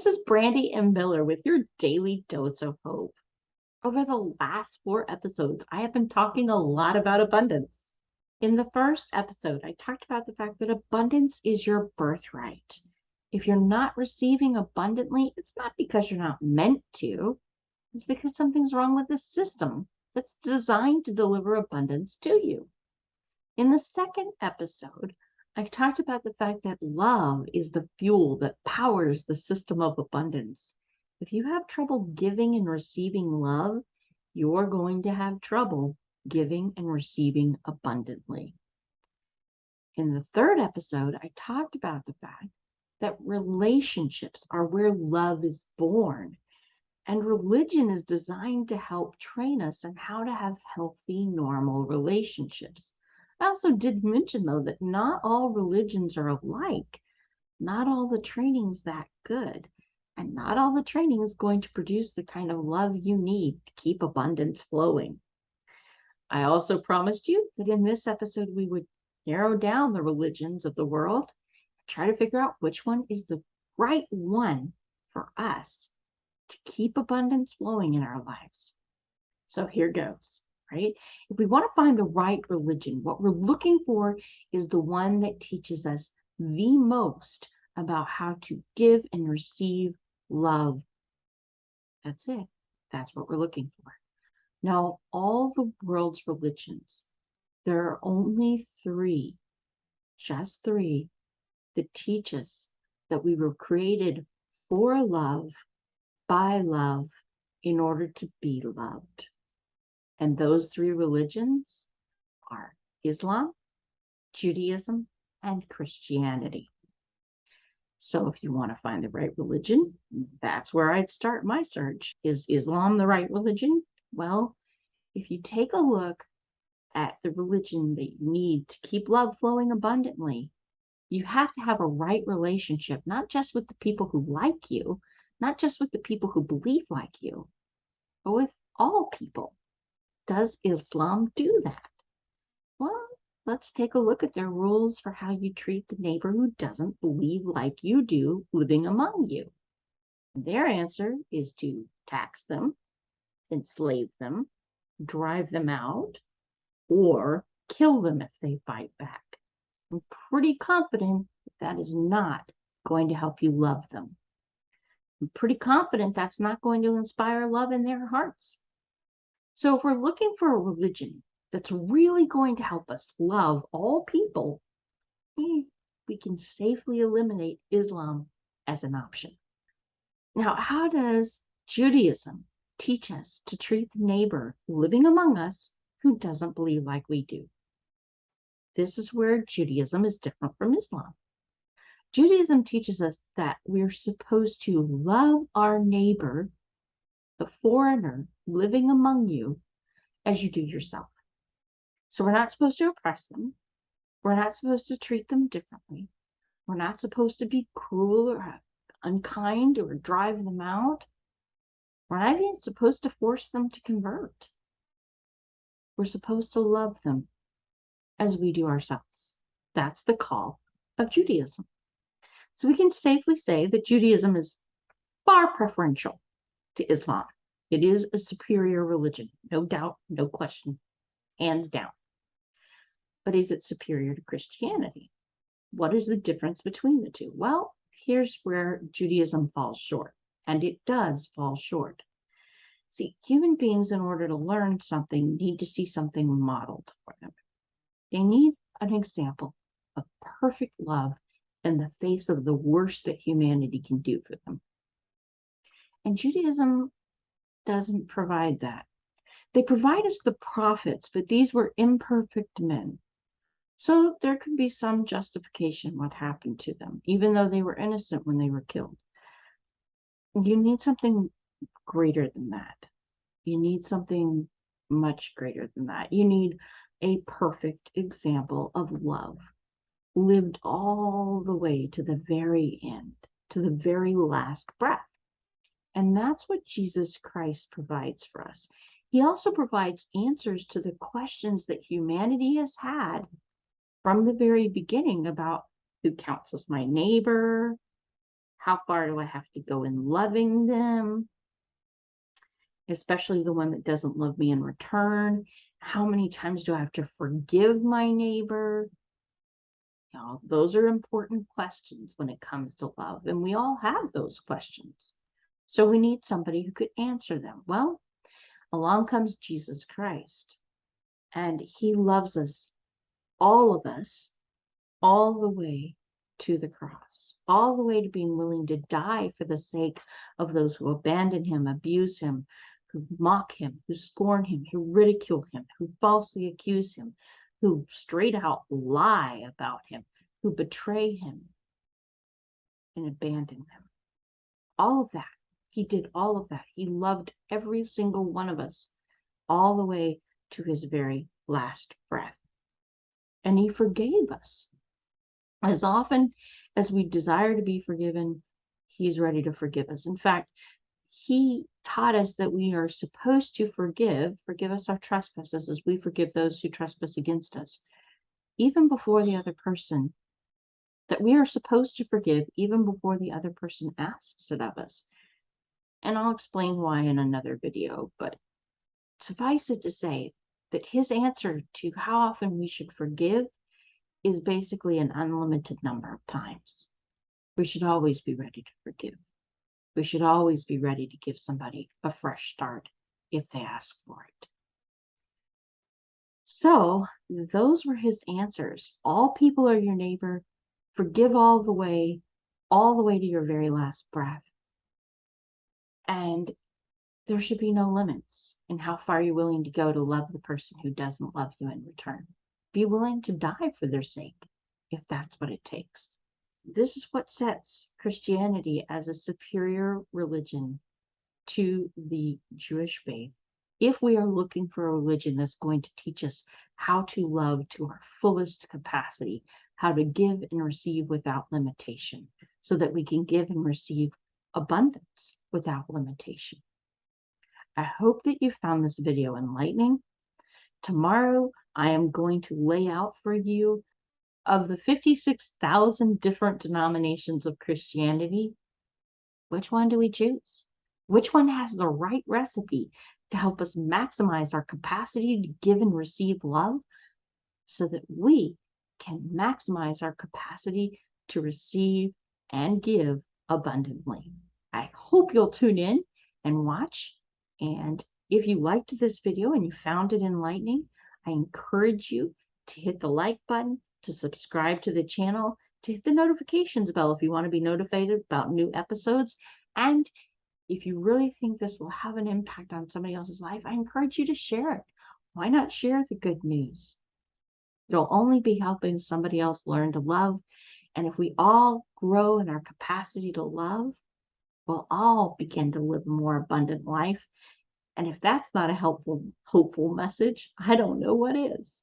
This is Brandy and Miller with your daily dose of hope. Over the last 4 episodes, I have been talking a lot about abundance. In the first episode, I talked about the fact that abundance is your birthright. If you're not receiving abundantly, it's not because you're not meant to, it's because something's wrong with the system that's designed to deliver abundance to you. In the second episode, I've talked about the fact that love is the fuel that powers the system of abundance. If you have trouble giving and receiving love, you're going to have trouble giving and receiving abundantly. In the third episode, I talked about the fact that relationships are where love is born, and religion is designed to help train us on how to have healthy, normal relationships. I also did mention, though, that not all religions are alike. Not all the training's that good. And not all the training is going to produce the kind of love you need to keep abundance flowing. I also promised you that in this episode, we would narrow down the religions of the world, try to figure out which one is the right one for us to keep abundance flowing in our lives. So here goes. Right? If we want to find the right religion, what we're looking for is the one that teaches us the most about how to give and receive love. That's it. That's what we're looking for. Now, all the world's religions, there are only three, just three, that teach us that we were created for love, by love, in order to be loved. And those three religions are Islam, Judaism, and Christianity. So if you want to find the right religion, that's where I'd start my search. Is Islam the right religion? Well, if you take a look at the religion that you need to keep love flowing abundantly, you have to have a right relationship, not just with the people who like you, not just with the people who believe like you, but with all people. Does Islam do that? Well, let's take a look at their rules for how you treat the neighbor who doesn't believe like you do living among you. Their answer is to tax them, enslave them, drive them out, or kill them if they fight back. I'm pretty confident that is not going to help you love them. I'm pretty confident that's not going to inspire love in their hearts. So if we're looking for a religion that's really going to help us love all people, we can safely eliminate Islam as an option. Now, how does Judaism teach us to treat the neighbor living among us who doesn't believe like we do? This is where Judaism is different from Islam. Judaism teaches us that we're supposed to love our neighbor, the foreigner living among you, as you do yourself. So we're not supposed to oppress them. We're not supposed to treat them differently. We're not supposed to be cruel or unkind or drive them out. We're not even supposed to force them to convert. We're supposed to love them as we do ourselves. That's the call of Judaism. So we can safely say that Judaism is far preferential to Islam. It is a superior religion, no doubt, no question, hands down. But is it superior to Christianity? What is the difference between the two? Well, here's where Judaism falls short, and it does fall short. See, human beings, in order to learn something, need to see something modeled for them. They need an example of perfect love in the face of the worst that humanity can do for them. And Judaism doesn't provide that. They provide us the prophets, but these were imperfect men. So there could be some justification what happened to them, even though they were innocent when they were killed. You need something greater than that. You need something much greater than that. You need a perfect example of love, lived all the way to the very end, to the very last breath. And that's what Jesus Christ provides for us. He also provides answers to the questions that humanity has had from the very beginning about who counts as my neighbor, How far do I have to go in loving them? Especially the one that doesn't love me in return. How many times do I have to forgive my neighbor? Those are important questions when it comes to love, and we all have those questions. So we need somebody who could answer them. Well, along comes Jesus Christ, and he loves us, all of us, all the way to the cross, all the way to being willing to die for the sake of those who abandon him, abuse him, who mock him, who scorn him, who ridicule him, who falsely accuse him, who straight out lie about him, who betray him and abandon him. All of that. He did all of that. He loved every single one of us all the way to his very last breath. And he forgave us. As often as we desire to be forgiven, he's ready to forgive us. In fact, he taught us that we are supposed to forgive us our trespasses as we forgive those who trespass against us, even before the other person, that we are supposed to forgive even before the other person asks it of us. And I'll explain why in another video, but suffice it to say that his answer to how often we should forgive is basically an unlimited number of times. We should always be ready to forgive. We should always be ready to give somebody a fresh start if they ask for it. So those were his answers. All people are your neighbor. Forgive all the way to your very last breath. And there should be no limits in how far you're willing to go to love the person who doesn't love you in return. Be willing to die for their sake, if that's what it takes. This is what sets Christianity as a superior religion to the Jewish faith. If we are looking for a religion that's going to teach us how to love to our fullest capacity, how to give and receive without limitation, so that we can give and receive abundance without limitation. I hope that you found this video enlightening. Tomorrow, I am going to lay out for you, of the 56,000 different denominations of Christianity, which one do we choose? Which one has the right recipe to help us maximize our capacity to give and receive love so that we can maximize our capacity to receive and give abundantly? I hope you'll tune in and watch. And if you liked this video and you found it enlightening, I encourage you to hit the like button, to subscribe to the channel, to hit the notifications bell if you want to be notified about new episodes. And if you really think this will have an impact on somebody else's life, I encourage you to share it. Why not share the good news? You'll only be helping somebody else learn to love. And if we all grow in our capacity to love, we'll all begin to live a more abundant life. And if that's not a helpful, hopeful message, I don't know what is.